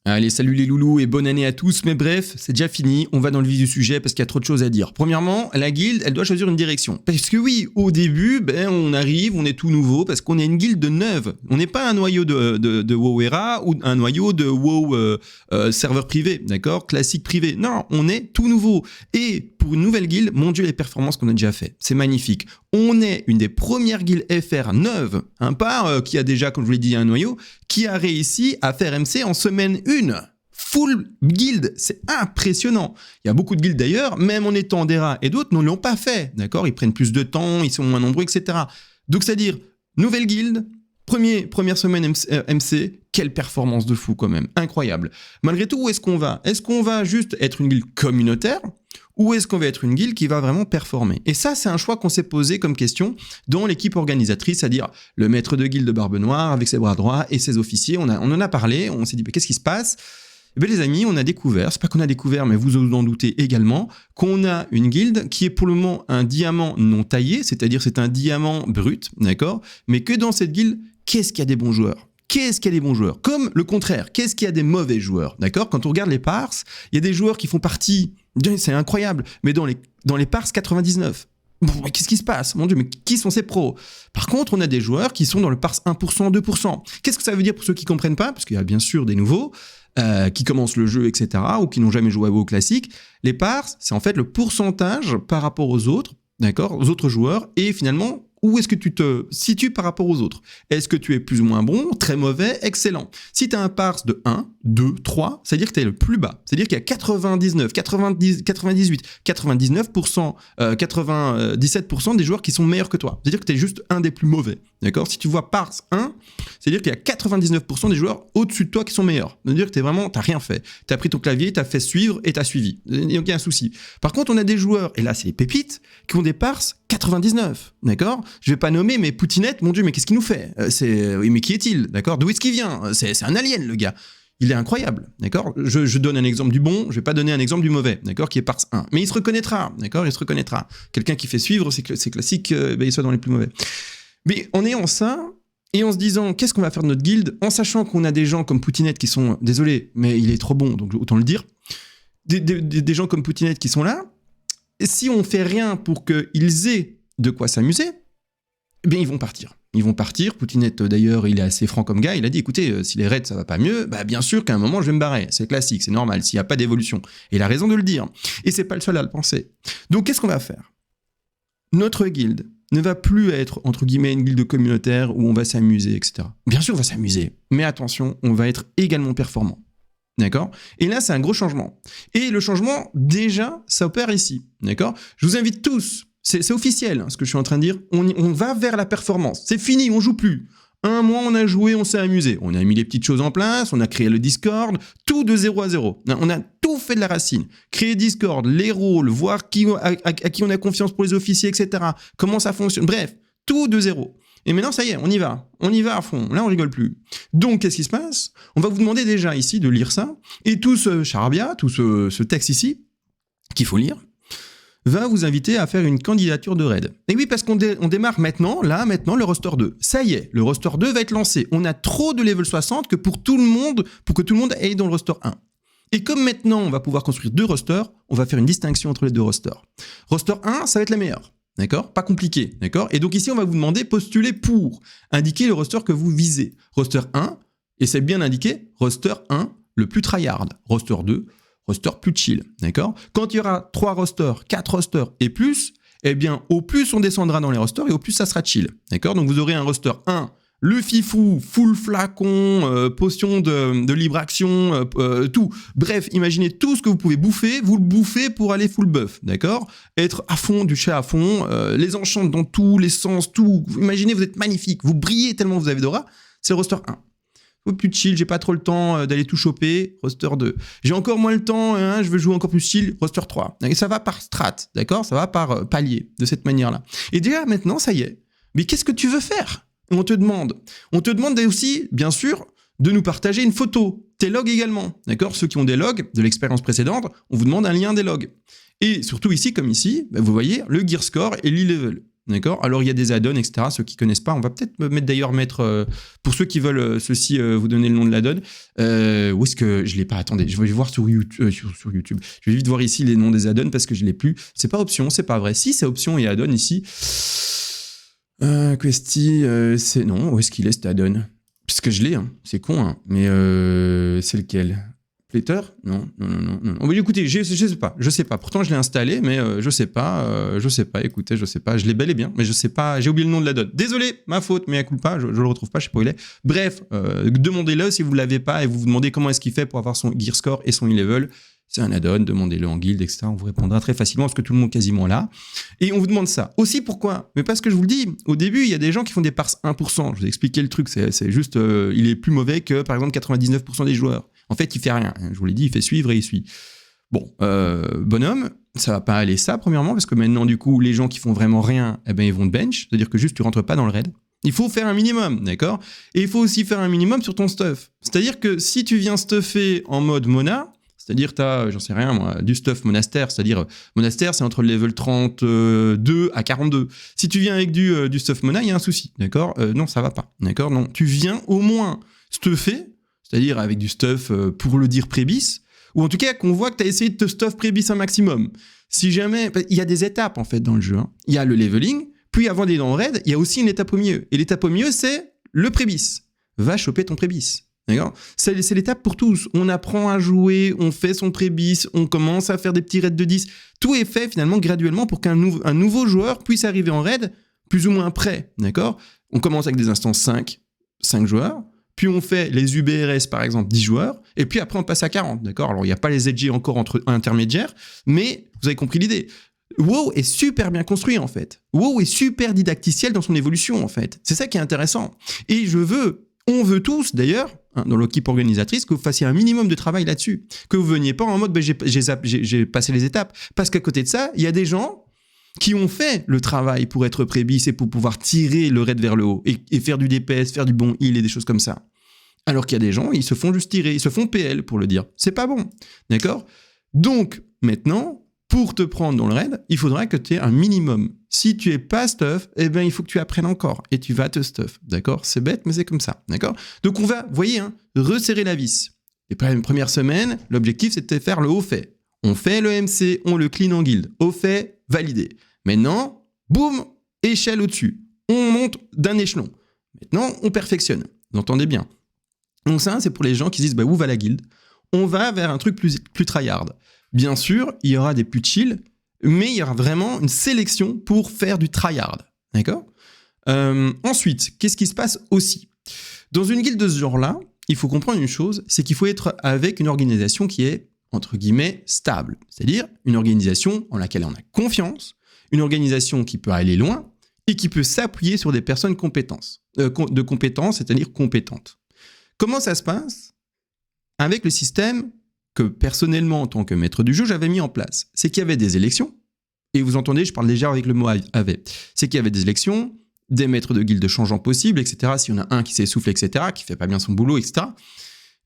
Allez, salut les loulous et bonne année à tous, mais bref, c'est déjà fini, on va dans le vif du sujet parce qu'il y a trop de choses à dire. Premièrement, la guilde, elle doit choisir une direction. Parce que oui, au début, on arrive, on est tout nouveau parce qu'on est une guilde neuve. On n'est pas un noyau de WoW Era ou un noyau de WoW serveur privé, d'accord, classique privé. Non, on est tout nouveau. Et pour une nouvelle guilde, mon dieu, les performances qu'on a déjà fait, c'est magnifique. On est une des premières guildes FR neuves, pas qui a déjà, comme je vous l'ai dit, un noyau, qui a réussi à faire MC en semaine 1. Full guild, c'est impressionnant. Il y a beaucoup de guildes d'ailleurs, même en étant des rats et d'autres ne l'ont pas fait, d'accord. Ils prennent plus de temps, ils sont moins nombreux, etc. Donc c'est-à-dire, nouvelle guilde, première semaine MC, quelle performance de fou quand même, incroyable. Malgré tout, où est-ce qu'on va ? Est-ce qu'on va juste être une guilde communautaire ? Ou est-ce qu'on va être une guilde qui va vraiment performer ? Et ça, c'est un choix qu'on s'est posé comme question dans l'équipe organisatrice, c'est-à-dire le maître de guilde de Barbe Noire avec ses bras droits et ses officiers. On en a parlé, on s'est dit, qu'est-ce qui se passe ? Eh bien, les amis, on a découvert, c'est pas qu'on a découvert, mais vous en doutez également, qu'on a une guilde qui est pour le moment un diamant non taillé, c'est-à-dire c'est un diamant brut, d'accord ? Mais que dans cette guilde, qu'est-ce qu'il y a des bons joueurs ? Qu'est-ce qu'il y a des bons joueurs ? Comme le contraire, qu'est-ce qu'il y a des mauvais joueurs ? D'accord ? Quand on regarde les pars, il y a des joueurs qui font partie, c'est incroyable, mais dans les pars 99. Bon, mais qu'est-ce qui se passe ? Mon Dieu, mais qui sont ces pros ? Par contre, on a des joueurs qui sont dans le pars 1%, 2%. Qu'est-ce que ça veut dire pour ceux qui ne comprennent pas ? Parce qu'il y a bien sûr des nouveaux qui commencent le jeu, etc., ou qui n'ont jamais joué à WoW classique. Les pars, c'est en fait le pourcentage par rapport aux autres, d'accord, aux autres joueurs, et finalement, où est-ce que tu te situes par rapport aux autres ? Est-ce que tu es plus ou moins bon, très mauvais, excellent ? Si tu as un pars de 1, 2, 3, c'est-à-dire que tu es le plus bas. C'est-à-dire qu'il y a 99, 90, 98, 99%, 97% des joueurs qui sont meilleurs que toi. C'est-à-dire que tu es juste un des plus mauvais. D'accord ? Si tu vois pars 1, c'est-à-dire qu'il y a 99% des joueurs au-dessus de toi qui sont meilleurs. C'est-à-dire que t'as rien fait. Tu as pris ton clavier, tu as fait suivre et tu as suivi. Il y a un souci. Par contre, on a des joueurs, et là c'est les pépites, qui ont des pars 99. D'accord ? Je vais pas nommer, mais Poutinette, mon Dieu, mais qu'est-ce qu'il nous fait ? Oui, mais qui est-il ? D'accord ? D'où est-ce qu'il vient ? C'est un alien, le gars. Il est incroyable, d'accord ? Je donne un exemple du bon, je vais pas donner un exemple du mauvais, d'accord ? Qui est pars 1. Mais il se reconnaîtra, d'accord ? Il se reconnaîtra. Quelqu'un qui fait suivre, c'est classique, il soit dans les plus mauvais. Mais en ayant ça, et en se disant, qu'est-ce qu'on va faire de notre guilde ? En sachant qu'on a des gens comme Poutinette qui sont, désolé, mais il est trop bon, donc autant le dire, des gens comme Poutinette qui sont là, et si on fait rien pour qu'ils aient de quoi s'amuser, eh bien ils vont partir. Ils vont partir. Poutinette, d'ailleurs, il est assez franc comme gars. Il a dit, écoutez, si les raids, ça va pas mieux, bien sûr qu'à un moment, je vais me barrer. C'est classique, c'est normal, s'il n'y a pas d'évolution. Et il a raison de le dire. Et c'est pas le seul à le penser. Donc, qu'est-ce qu'on va faire ? Notre guilde ne va plus être, entre guillemets, une guilde communautaire où on va s'amuser, etc. Bien sûr, on va s'amuser. Mais attention, on va être également performant. D'accord ? Et là, c'est un gros changement. Et le changement, déjà, ça opère ici. D'accord ? Je vous invite tous, c'est officiel, ce que je suis en train de dire, on va vers la performance. C'est fini, on joue plus. Un mois, on a joué, on s'est amusé. On a mis les petites choses en place, on a créé le Discord, tout de 0 à 0. On a tout fait de la racine. Créer Discord, les rôles, voir à qui on a confiance pour les officiers, etc. Comment ça fonctionne. Bref, tout de 0. Et maintenant, ça y est, on y va à fond. Là, on rigole plus. Donc, qu'est-ce qui se passe ? On va vous demander déjà ici de lire ça. Et tout ce charabia, tout ce texte ici, qu'il faut lire, va vous inviter à faire une candidature de raid. Et oui, parce qu'on démarre maintenant, le roster 2. Ça y est, le roster 2 va être lancé. On a trop de level 60 que pour que tout le monde aille dans le roster 1. Et comme maintenant, on va pouvoir construire 2 rosters, on va faire une distinction entre les 2 rosters. Roster 1, ça va être la meilleure. D'accord ? Pas compliqué, d'accord ? Et donc ici, on va vous demander postuler pour indiquer le roster que vous visez. Roster 1, et c'est bien indiqué, roster 1, le plus tryhard. Roster 2, roster plus chill, d'accord ? Quand il y aura 3 rosters, 4 rosters et plus, eh bien, au plus on descendra dans les rosters et au plus ça sera chill, d'accord ? Donc vous aurez un roster 1, le fifou, full flacon, potion de libre action, tout. Bref, imaginez tout ce que vous pouvez bouffer, vous le bouffez pour aller full buff, d'accord ? Être à fond, du chat à fond, les enchantes dans tous les sens, tout. Imaginez, vous êtes magnifique, vous brillez tellement vous avez d'aura, c'est le roster 1. Plus chill, j'ai pas trop le temps d'aller tout choper, roster 2. J'ai encore moins le temps, je veux jouer encore plus chill, roster 3. Et ça va par strat, d'accord ? Ça va par palier, de cette manière-là. Et déjà, maintenant, ça y est. Mais qu'est-ce que tu veux faire ? On te demande aussi, bien sûr, de nous partager une photo, tes logs également, d'accord ? Ceux qui ont des logs de l'expérience précédente, on vous demande un lien des logs. Et surtout ici, comme ici, vous voyez, le gear score et l'e-level. d'accord? Alors, il y a des add-ons, etc. Ceux qui connaissent pas, on va peut-être mettre pour ceux qui veulent vous donner le nom de l'add-on. Où est-ce que je l'ai pas? Attendez, je vais voir sur YouTube. Sur YouTube. Je vais vite voir ici les noms des add-ons parce que je l'ai plus. C'est pas option, c'est pas vrai. Si, c'est option et add-on ici. Questi, c'est non. Où est-ce qu'il est cet add-on? Parce que je l'ai, hein. C'est con, hein. Mais c'est lequel? Plater? Non. Oh, écoutez, je sais pas. Pourtant, je l'ai installé, mais je sais pas. Écoutez, je sais pas. Je l'ai bel et bien, mais je sais pas. J'ai oublié le nom de l'add-on. Désolé, ma faute, mais à coup pas, je le retrouve pas, je sais pas où il est. Bref, demandez-le si vous l'avez pas et vous vous demandez comment est-ce qu'il fait pour avoir son gear score et son e-level. C'est un add-on, demandez-le en guild, etc. On vous répondra très facilement parce que tout le monde est quasiment là. Et on vous demande ça. Aussi, pourquoi? Mais parce que je vous le dis, au début, il y a des gens qui font des parses 1%. Je vous ai expliqué le truc, c'est juste, il est plus mauvais que, par exemple, 99% des joueurs. En fait, il fait rien. Je vous l'ai dit, il fait suivre et il suit. Bon, bonhomme, ça va pas aller ça, premièrement, parce que maintenant, du coup, les gens qui font vraiment rien, eh ben, ils vont te bench. C'est-à-dire que juste, tu rentres pas dans le raid. Il faut faire un minimum, d'accord? Et il faut aussi faire un minimum sur ton stuff. C'est-à-dire que si tu viens stuffer en mode Mona, c'est-à-dire tu as, j'en sais rien moi, du stuff monastère, c'est-à-dire monastère, c'est entre le level 32 à 42. Si tu viens avec du stuff Mona, il y a un souci, d'accord? Non, ça va pas, d'accord? Non, tu viens au moins stuffer, c'est-à-dire avec du stuff, pour le dire prébis, ou en tout cas qu'on voit que tu as essayé de te stuff prébis un maximum. Si jamais... Il y a des étapes en fait dans le jeu. Hein. Il y a le leveling, puis avant d'aller dans le raid, il y a aussi une étape au milieu. Et l'étape au milieu, c'est le prébis. Va choper ton prébis. D'accord? C'est l'étape pour tous. On apprend à jouer, on fait son prébis, on commence à faire des petits raids de 10. Tout est fait finalement graduellement pour qu'un nouveau joueur puisse arriver en raid plus ou moins prêt. D'accord? On commence avec des instances 5 joueurs. Puis on fait les UBRS, par exemple, 10 joueurs, et puis après on passe à 40, d'accord? Alors il n'y a pas les edgy encore entre intermédiaires, mais vous avez compris l'idée. WoW est super bien construit, en fait. WoW est super didacticiel dans son évolution, en fait. C'est ça qui est intéressant. Et on veut tous, d'ailleurs, hein, dans l'équipe organisatrice, que vous fassiez un minimum de travail là-dessus. Que vous veniez pas en mode, j'ai passé les étapes. Parce qu'à côté de ça, il y a des gens qui ont fait le travail pour être prébis et pour pouvoir tirer le raid vers le haut et faire du DPS, faire du bon heal et des choses comme ça. Alors qu'il y a des gens, ils se font juste tirer, ils se font PL pour le dire. C'est pas bon, d'accord? Donc, maintenant, pour te prendre dans le raid, il faudra que tu aies un minimum. Si tu es pas stuff, eh ben, il faut que tu apprennes encore et tu vas te stuff, d'accord? C'est bête, mais c'est comme ça, d'accord? Donc, on va, vous voyez, hein, resserrer la vis. Et première semaine, l'objectif, c'était de faire le haut fait. On fait le MC, on le clean en guild. Au fait, validé. Maintenant, boum, échelle au-dessus. On monte d'un échelon. Maintenant, on perfectionne. Vous entendez bien. Donc ça, c'est pour les gens qui disent, bah, où va la guilde? On va vers un truc plus tryhard. Bien sûr, il y aura des plus chill, mais il y aura vraiment une sélection pour faire du tryhard. D'accord? Ensuite, qu'est-ce qui se passe aussi? Dans une guilde de ce genre-là, il faut comprendre une chose, c'est qu'il faut être avec une organisation qui est, entre guillemets, stable. C'est-à-dire une organisation en laquelle on a confiance, une organisation qui peut aller loin et qui peut s'appuyer sur des personnes de compétences, c'est-à-dire compétentes. Comment ça se passe? Avec le système que personnellement, en tant que maître du jeu, j'avais mis en place. C'est qu'il y avait des élections, et vous entendez, je parle déjà avec le mot « avait ». C'est qu'il y avait des élections, des maîtres de guilde changeants possibles, etc. S'il y en a un qui s'essouffle, etc., qui fait pas bien son boulot, etc.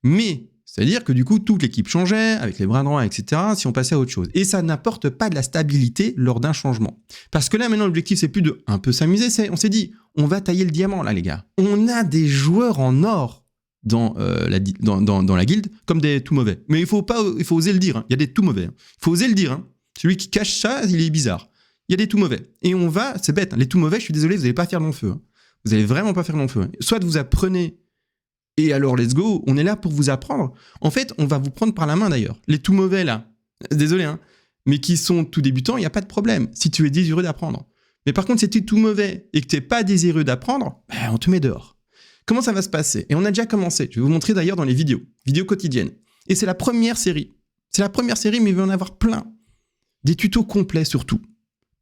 Mais, c'est-à-dire que du coup, toute l'équipe changeait, avec les bras droits, etc., si on passait à autre chose. Et ça n'apporte pas de la stabilité lors d'un changement. Parce que là, maintenant, l'objectif, c'est plus de un peu s'amuser, on s'est dit, on va tailler le diamant, là, les gars. On a des joueurs en or dans la guilde, comme des tout mauvais. Mais il faut oser le dire, hein. Il y a des tout mauvais. Hein. Il faut oser le dire. Hein. Celui qui cache ça, il est bizarre. Il y a des tout mauvais. Et c'est bête, hein. Les tout mauvais, je suis désolé, vous n'allez pas faire long feu. Hein. Vous n'allez vraiment pas faire long feu. Hein. Soit vous apprenez, et alors let's go, on est là pour vous apprendre. En fait, on va vous prendre par la main d'ailleurs. Les tout mauvais là, désolé, hein, mais qui sont tout débutants, il n'y a pas de problème, si tu es désireux d'apprendre. Mais par contre, si tu es tout mauvais et que tu n'es pas désireux d'apprendre, ben, on te met dehors. Comment ça va se passer? Et on a déjà commencé. Je vais vous montrer d'ailleurs dans les vidéos quotidiennes. Et c'est la première série. C'est la première série, mais il va y en avoir plein. Des tutos complets sur tout.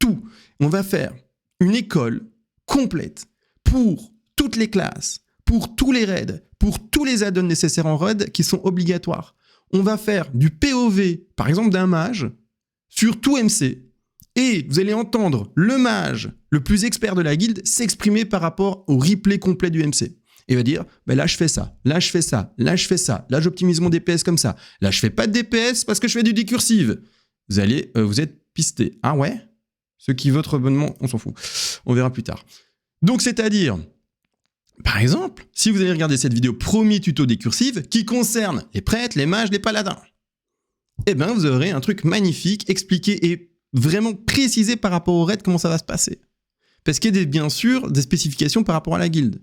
Tout. On va faire une école complète pour toutes les classes, pour tous les raids, pour tous les add-ons nécessaires en raid qui sont obligatoires. On va faire du POV, par exemple d'un mage, sur tout MC. Et vous allez entendre le mage, le plus expert de la guilde, s'exprimer par rapport au replay complet du MC. Et va dire, ben là je fais ça, là je fais ça, là je fais ça, là j'optimise mon DPS comme ça, là je fais pas de DPS parce que je fais du decursive. Vous êtes pisté. Ah ouais? Ceux qui votent abonnement, on s'en fout. On verra plus tard. Donc, c'est-à-dire, par exemple, si vous allez regarder cette vidéo premier tuto des cursives qui concerne les prêtres, les mages, les paladins, eh ben, vous aurez un truc magnifique, expliqué et vraiment précisé par rapport au raid comment ça va se passer. Parce qu'il y a bien sûr des spécifications par rapport à la guilde.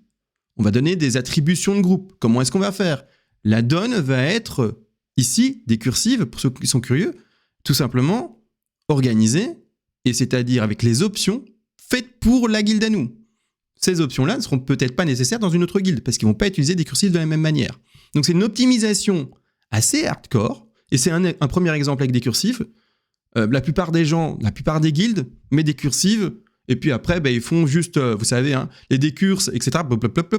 On va donner des attributions de groupe. Comment est-ce qu'on va faire? La donne va être, ici, des cursives, pour ceux qui sont curieux, tout simplement organisées, et c'est-à-dire avec les options faites pour la guilde à nous. Ces options-là ne seront peut-être pas nécessaires dans une autre guilde, parce qu'ils ne vont pas utiliser des cursives de la même manière. Donc c'est une optimisation assez hardcore, et c'est un premier exemple avec des cursives. La plupart des gens, la plupart des guildes mettent des cursives, et puis après, ils font juste, vous savez, les décurses, etc.,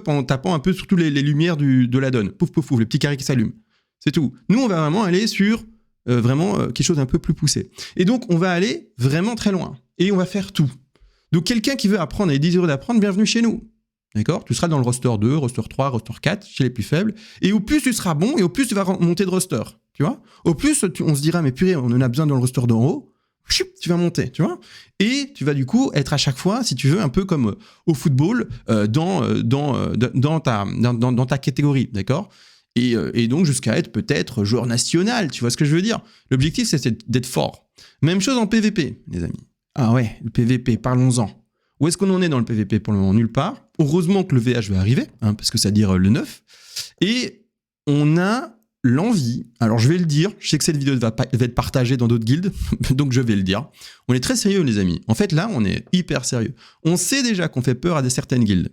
en tapant un peu sur toutes les lumières de la donne. Pouf, pouf, pouf, les petits carrés qui s'allument. C'est tout. Nous, on va vraiment aller sur quelque chose d'un peu plus poussé. Et donc, on va aller vraiment très loin. Et on va faire tout. Donc, quelqu'un qui veut apprendre et désirer d'apprendre, bienvenue chez nous. D'accord? Tu seras dans le roster 2, roster 3, roster 4, chez les plus faibles. Et au plus tu seras bon, et au plus tu vas monter de roster. Tu vois? Au plus, on se dira, mais purée, on en a besoin dans le roster d'en haut. Tu vas monter, tu vois? Et tu vas du coup être à chaque fois, si tu veux, un peu comme au football, dans ta catégorie, d'accord? Et donc jusqu'à être peut-être joueur national, tu vois ce que je veux dire? L'objectif, c'est d'être fort. Même chose en PVP, les amis. Ah ouais, le PVP, parlons-en. Où est-ce qu'on en est dans le PVP pour le moment? Nulle part. Heureusement que le VH va arriver, parce que ça veut dire le 9. Et on a l'envie, alors je vais le dire, je sais que cette vidéo va être partagée dans d'autres guildes, donc je vais le dire. On est très sérieux, les amis. En fait, là, on est hyper sérieux. On sait déjà qu'on fait peur à certaines guildes.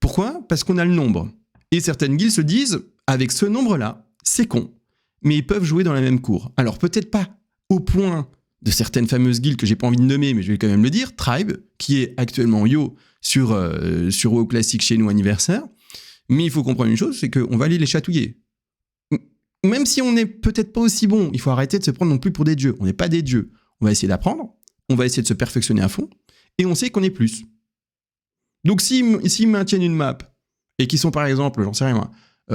Pourquoi? Parce qu'on a le nombre. Et certaines guildes se disent, avec ce nombre-là, c'est con, mais ils peuvent jouer dans la même cour. Alors peut-être pas au point de certaines fameuses guildes que j'ai pas envie de nommer, mais je vais quand même le dire, Tribe, qui est actuellement Yo sur WoW Classic chez nous anniversaire. Mais il faut comprendre une chose, c'est qu'on va aller les chatouiller. Même si on n'est peut-être pas aussi bon, il faut arrêter de se prendre non plus pour des dieux. On n'est pas des dieux. On va essayer d'apprendre, on va essayer de se perfectionner à fond, et on sait qu'on est plus. Donc s'ils maintiennent une map, et qu'ils sont par exemple, j'en sais rien moi,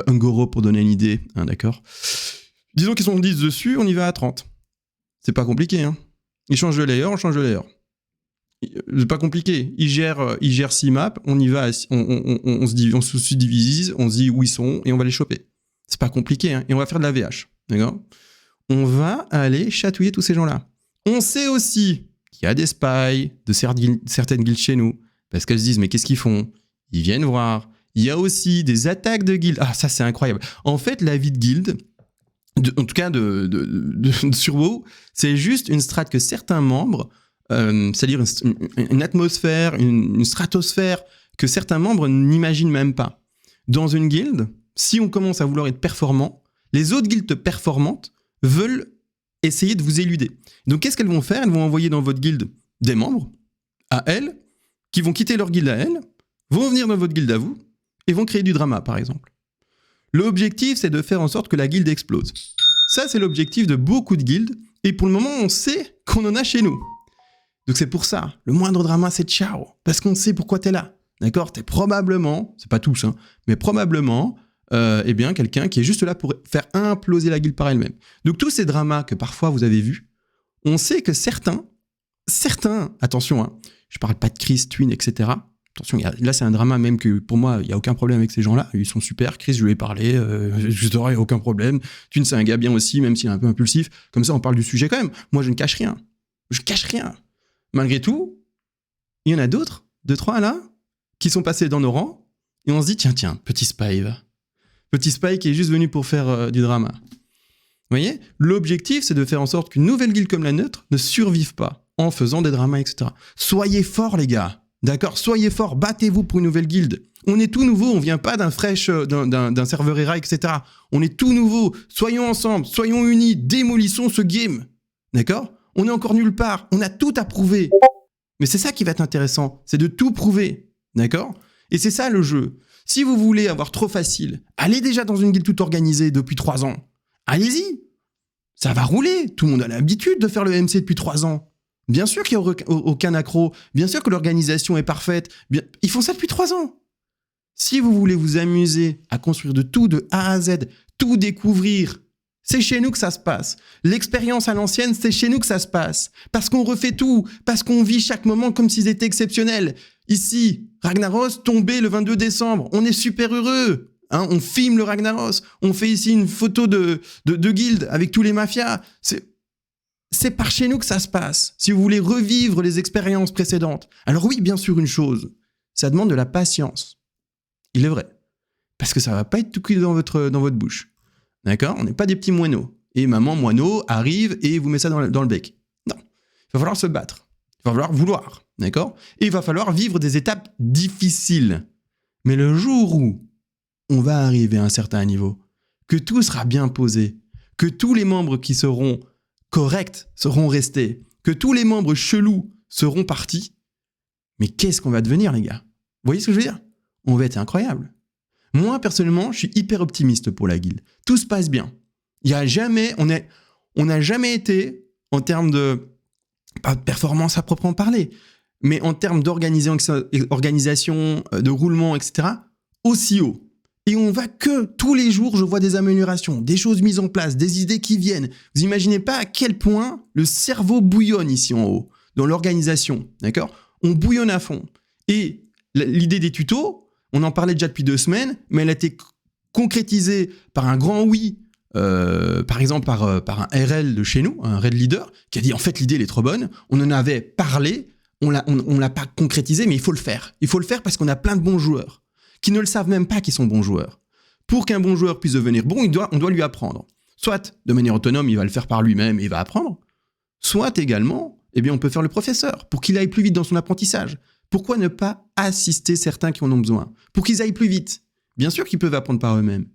Ungoro pour donner une idée, d'accord? Disons qu'ils sont 10 dessus, on y va à 30. C'est pas compliqué, hein. Ils changent de layer, on change de layer. C'est pas compliqué. Ils gèrent 6 maps, on y va, on se subdivise, on se dit où ils sont, et on va les choper. C'est pas compliqué, hein. Et on va faire de la VH, d'accord? On va aller chatouiller tous ces gens-là. On sait aussi qu'il y a des spies de certaines guildes chez nous, parce qu'elles se disent, mais qu'est-ce qu'ils font? Ils viennent voir. Il y a aussi des attaques de guildes. Ah, ça, c'est incroyable. En fait, la vie de guilde, en tout cas sur WoW, c'est juste une strate que certains membres, c'est-à-dire une atmosphère, une stratosphère que certains membres n'imaginent même pas. Dans une guilde, si on commence à vouloir être performant, les autres guildes performantes veulent essayer de vous éluder. Donc, qu'est-ce qu'elles vont faire? Elles vont envoyer dans votre guilde des membres, à elles, qui vont quitter leur guilde à elles, vont venir dans votre guilde à vous, et vont créer du drama, par exemple. L'objectif, c'est de faire en sorte que la guilde explose. Ça, c'est l'objectif de beaucoup de guildes, et pour le moment, on sait qu'on en a chez nous. Donc c'est pour ça, le moindre drama, c'est ciao, parce qu'on sait pourquoi t'es là. D'accord? T'es probablement, c'est pas tous, mais probablement, quelqu'un qui est juste là pour faire imploser la guilde par elle-même. Donc tous ces dramas que parfois vous avez vus, on sait que certains, attention, je parle pas de Chris, Twin, etc. Attention, là c'est un drama même que pour moi, il n'y a aucun problème avec ces gens-là, ils sont super. Chris, je lui ai parlé, je n'aurais aucun problème. Twin, c'est un gars bien aussi, même s'il est un peu impulsif. Comme ça, on parle du sujet quand même. Moi, je ne cache rien. Je cache rien. Malgré tout, il y en a d'autres, 2-3 là, qui sont passés dans nos rangs, et on se dit, tiens, petit spy, va. Petit spy qui est juste venu pour faire du drama. Vous voyez? L'objectif, c'est de faire en sorte qu'une nouvelle guilde comme la nôtre ne survive pas en faisant des dramas, etc. Soyez forts, les gars. D'accord? Soyez forts, battez-vous pour une nouvelle guilde. On est tout nouveau, on vient pas d'un serveur ERA, etc. On est tout nouveau. Soyons ensemble, soyons unis, démolissons ce game. D'accord? On est encore nulle part, on a tout à prouver. Mais c'est ça qui va être intéressant, c'est de tout prouver. D'accord? Et c'est ça le jeu. Si vous voulez avoir trop facile, allez déjà dans une guilde toute organisée depuis 3 ans. Allez-y. Ça va rouler. Tout le monde a l'habitude de faire le MC depuis 3 ans. Bien sûr qu'il n'y a aucun accro. Bien sûr que l'organisation est parfaite. Ils font ça depuis 3 ans. Si vous voulez vous amuser à construire de tout de A à Z, tout découvrir, C'est chez nous que ça se passe. L'expérience à l'ancienne, c'est chez nous que ça se passe. Parce qu'on refait tout, parce qu'on vit chaque moment comme s'ils étaient exceptionnels. Ici, Ragnaros tombé le 22 décembre. On est super heureux. Hein, on filme le Ragnaros. On fait ici une photo de guilde avec tous les mafias. C'est par chez nous que ça se passe. Si vous voulez revivre les expériences précédentes. Alors oui, bien sûr, une chose. Ça demande de la patience. Il est vrai. Parce que ça va pas être tout cuit dans votre bouche. D'accord ? On n'est pas des petits moineaux. Et maman moineau arrive et vous met ça dans le bec. Non. Il va falloir se battre. Il va falloir vouloir. D'accord ? Et il va falloir vivre des étapes difficiles. Mais le jour où on va arriver à un certain niveau, que tout sera bien posé, que tous les membres qui seront corrects seront restés, que tous les membres chelous seront partis, mais qu'est-ce qu'on va devenir, les gars ? Vous voyez ce que je veux dire ? On va être incroyable. Moi, personnellement, je suis hyper optimiste pour la guilde. Tout se passe bien. Il y a jamais, on n'a jamais été, en termes de, pas de performance à proprement parler, mais en termes d'organisation, de roulement, etc., aussi haut. Et on va que tous les jours, je vois des améliorations, des choses mises en place, des idées qui viennent. Vous imaginez pas à quel point le cerveau bouillonne ici en haut, dans l'organisation, d'accord ? On bouillonne à fond. Et l'idée des tutos, on en parlait déjà depuis 2 semaines, mais elle a été concrétisée par un grand oui, par exemple par un RL de chez nous, un RL leader, qui a dit en fait l'idée elle est trop bonne, on en avait parlé, on l'a pas concrétisé, mais il faut le faire. Il faut le faire parce qu'on a plein de bons joueurs qui ne le savent même pas qu'ils sont bons joueurs. Pour qu'un bon joueur puisse devenir bon, on doit lui apprendre. Soit de manière autonome, il va le faire par lui-même et il va apprendre, soit également, eh bien, on peut faire le professeur pour qu'il aille plus vite dans son apprentissage. Pourquoi ne pas assister certains qui en ont besoin pour qu'ils aillent plus vite ? Bien sûr qu'ils peuvent apprendre par eux-mêmes.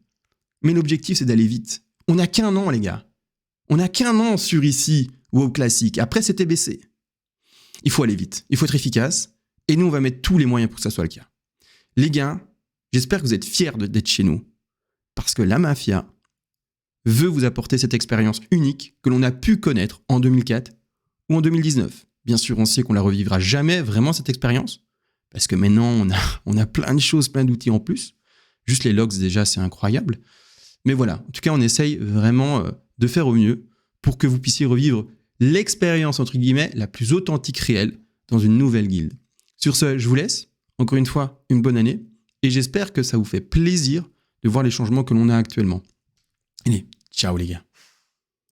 Mais l'objectif, c'est d'aller vite. On n'a qu'1 an, les gars. On n'a qu'1 an sur ici, WoW Classic. Après, c'était baissé. Il faut aller vite. Il faut être efficace. Et nous, on va mettre tous les moyens pour que ça soit le cas. Les gars, j'espère que vous êtes fiers d'être chez nous. Parce que la mafia veut vous apporter cette expérience unique que l'on a pu connaître en 2004 ou en 2019. Bien sûr, on sait qu'on la revivra jamais vraiment cette expérience, parce que maintenant, on a plein de choses, plein d'outils en plus. Juste les logs, déjà, c'est incroyable. Mais voilà, en tout cas, on essaye vraiment de faire au mieux pour que vous puissiez revivre l'expérience, entre guillemets, la plus authentique réelle dans une nouvelle guilde. Sur ce, je vous laisse. Encore une fois, une bonne année. Et j'espère que ça vous fait plaisir de voir les changements que l'on a actuellement. Allez, ciao les gars.